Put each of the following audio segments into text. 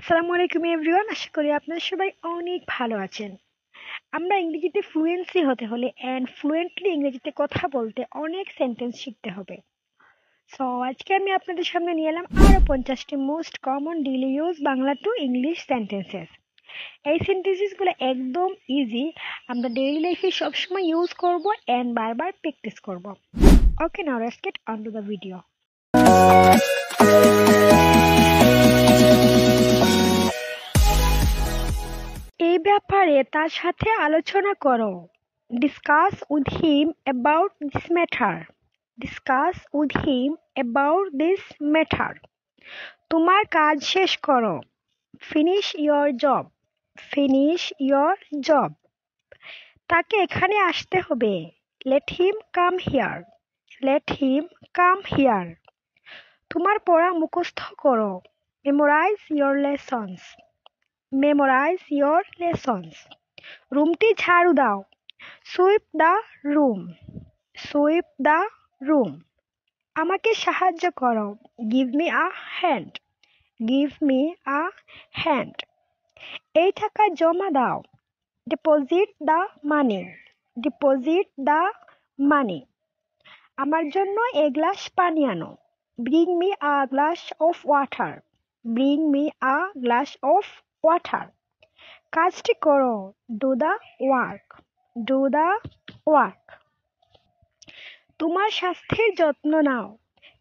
আসসালামু আলাইকুম এভরিওয়ান, আশা করি আপনারা সবাই অনেক ভালো আছেন। আমরা ইংরেজিতে ফ্লুয়েন্সি হতে হলে অ্যান্ড ফ্লুয়েন্টলি ইংরেজিতে কথা বলতে অনেক সেন্টেন্স শিখতে হবে। সো আজকে আমি আপনাদের সামনে নিয়ে এলাম আরও 50টি most common daily use Bangla to English sentences. এই সেন্টেন্সেসগুলো একদম ইজি, আমরা ডেইলি লাইফে সবসময় ইউজ করব অ্যান্ড বারবার প্র্যাকটিস করব। Okay, now let's get on to the video. এই ব্যাপারে তার সাথে আলোচনা করো। Discuss with him about this matter. Discuss with him about this matter. তোমার কাজ শেষ করো। Finish your job. Finish your job. তাকে এখানে আসতে হবে। Let him come here. Let him come here. তোমার পড়া মুখস্থ করো। Memorise your lessons. Memorise your lessons. রুমটি ঝাড়ু দাও। Sweep the room. Sweep the room. আমাকে সাহায্য করো। Give me a hand. Give me a hand. এই টাকা জমা দাও। Deposit the money. Deposit the money. আমার জন্য এক গ্লাস পানি আনো। Bring me a glass of water. Bring me a glass of water. কাজটি করো। Do the work. Do the work. তোমার স্বাস্থ্যের যত্ন নাও।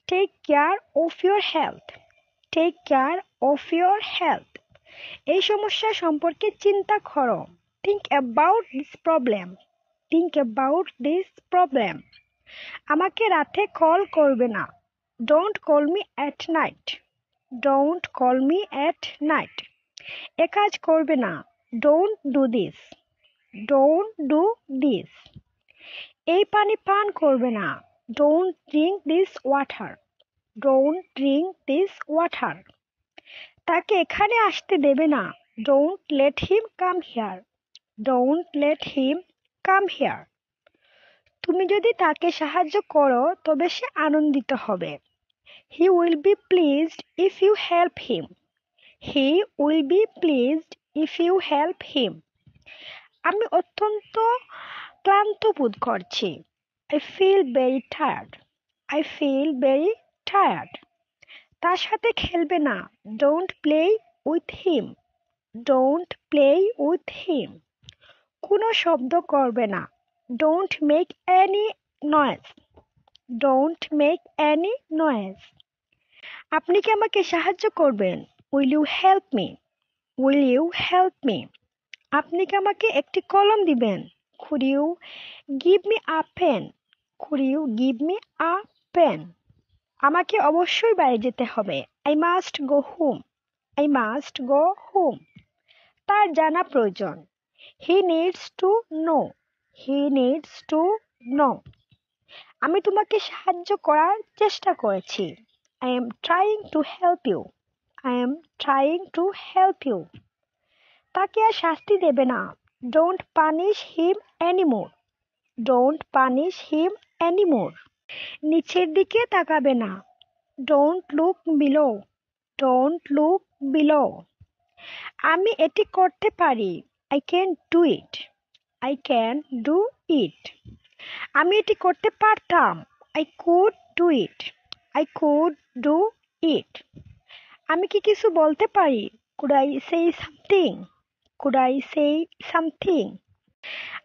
Take care of your health. Take care of your health. এই সমস্যা সম্পর্কে চিন্তা করো। Think about this problem. Think about this problem. আমাকে রাতে কল করবে না। Don't call me at night. Don't call me at night. এ কাজ করবে না। Don't do this. Don't do this. এই পানি পান করবে না। Don't drink this water. Don't drink this water. তাকে এখানে আসতে দেবে না। Don't let him come here. Don't let him come here. তুমি যদি তাকে সাহায্য করো তবে সে আনন্দিত হবে। He will be pleased if you help him. He will be pleased if you help him. আমি অত্যন্ত ক্লান্ত বোধ করছি। I feel very tired. I feel very tired. তার সাথে খেলবে না। Don't play with him. Don't play with him. কোনো শব্দ করবে না। Don't make any noise. Don't make any noise. আপনি কি আমাকে সাহায্য করবেন? Will you help me? Will you help me? আপনি কি আমাকে একটি কলম দিবেন? Could you give me a pen? Could you give me a pen? আমাকে অবশ্যই বাড়ি যেতে হবে। I must go home. I must go home. তার জানা প্রয়োজন। He needs to know. He needs to know. আমি তোমাকে সাহায্য করার চেষ্টা করেছি। I am trying to help you. I am trying to help you. তাকে আর শাস্তি দেবে না। Don't punish him anymore. Don't punish him anymore. নিচের দিকে তাকাবে না। Don't look below. Don't look below. আমি এটি করতে পারি। I can do it. I can do it. আমি এটি করতে পারতাম। I could do it. I could do it. আমি কি কিছু বলতে পারি? Could I say something? Could I say something?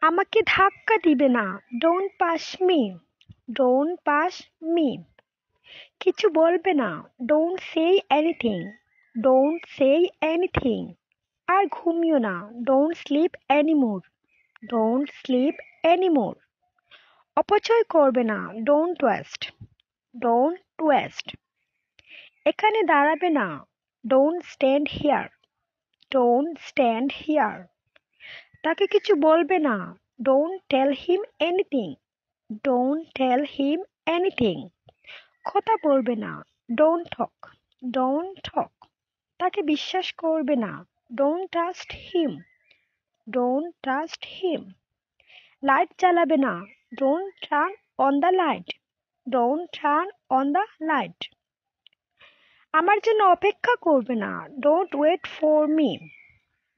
আমাকে ধাক্কা দিবে না। Don't push me. Don't push me. কিছু বলবে না। Don't say anything. Don't say anything. আর ঘুমিও না। Don't sleep anymore. Don't sleep anymore. অপচয় করবে না। Don't waste. Don't waste. এখানে দাঁড়াবে না। Don't stand here. Don't stand here. তাকে কিছু বলবে না। Don't tell him anything. Don't tell him anything. কথা বলবে না। Don't talk. Don't talk. তাকে বিশ্বাস করবে না। Don't trust him. Don't trust him. Light জ্বালাবে না। Don't turn on the light. Don't turn on the light. আমার জন্য অপেক্ষা করবে না। Don't wait for me.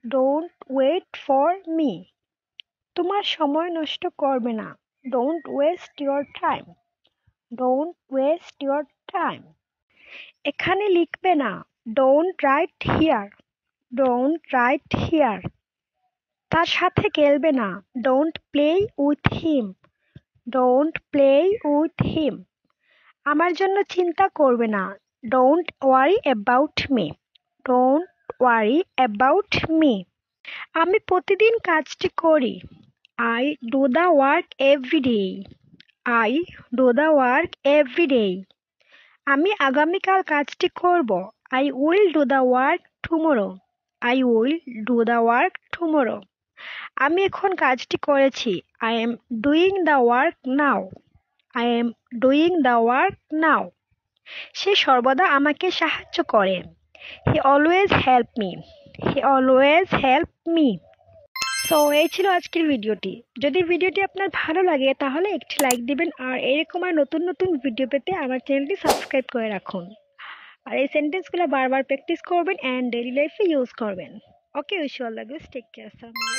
Don't wait for me. তোমার সময় নষ্ট করবে না। Don't waste your time. Don't waste your time. এখানে লিখবে না। Don't write here. Don't write here. তার সাথে খেলবে না। Don't play with him. Don't play with him. আমার জন্য চিন্তা করবে না। Don't worry about me. Don't worry about me. আমি প্রতিদিন কাজটি করি। I do the work every day. I do the work every day. আমি আগামীকাল কাজটি করব। I will do the work tomorrow. I will do the work tomorrow. আমি এখন কাজটি করেছি। I am doing the work now. I am doing the work now. সে সর্বদা আমাকে সাহায্য করে। He always help me. He always help me. So এই ছিল আজকের ভিডিওটি। যদি ভিডিওটি আপনার ভালো লাগে তাহলে একটি লাইক দিবেন, আর এরকম আর নতুন নতুন ভিডিও পেতে আমার চ্যানেলটি সাবস্ক্রাইব করে রাখুন। আর এই সেন্টেন্সগুলো বারবার প্র্যাকটিস করবেন অ্যান্ড ডেইলি লাইফে ইউজ করবেন। Okay, wish you all the best. Take care. আসসালামু আলাইকুম।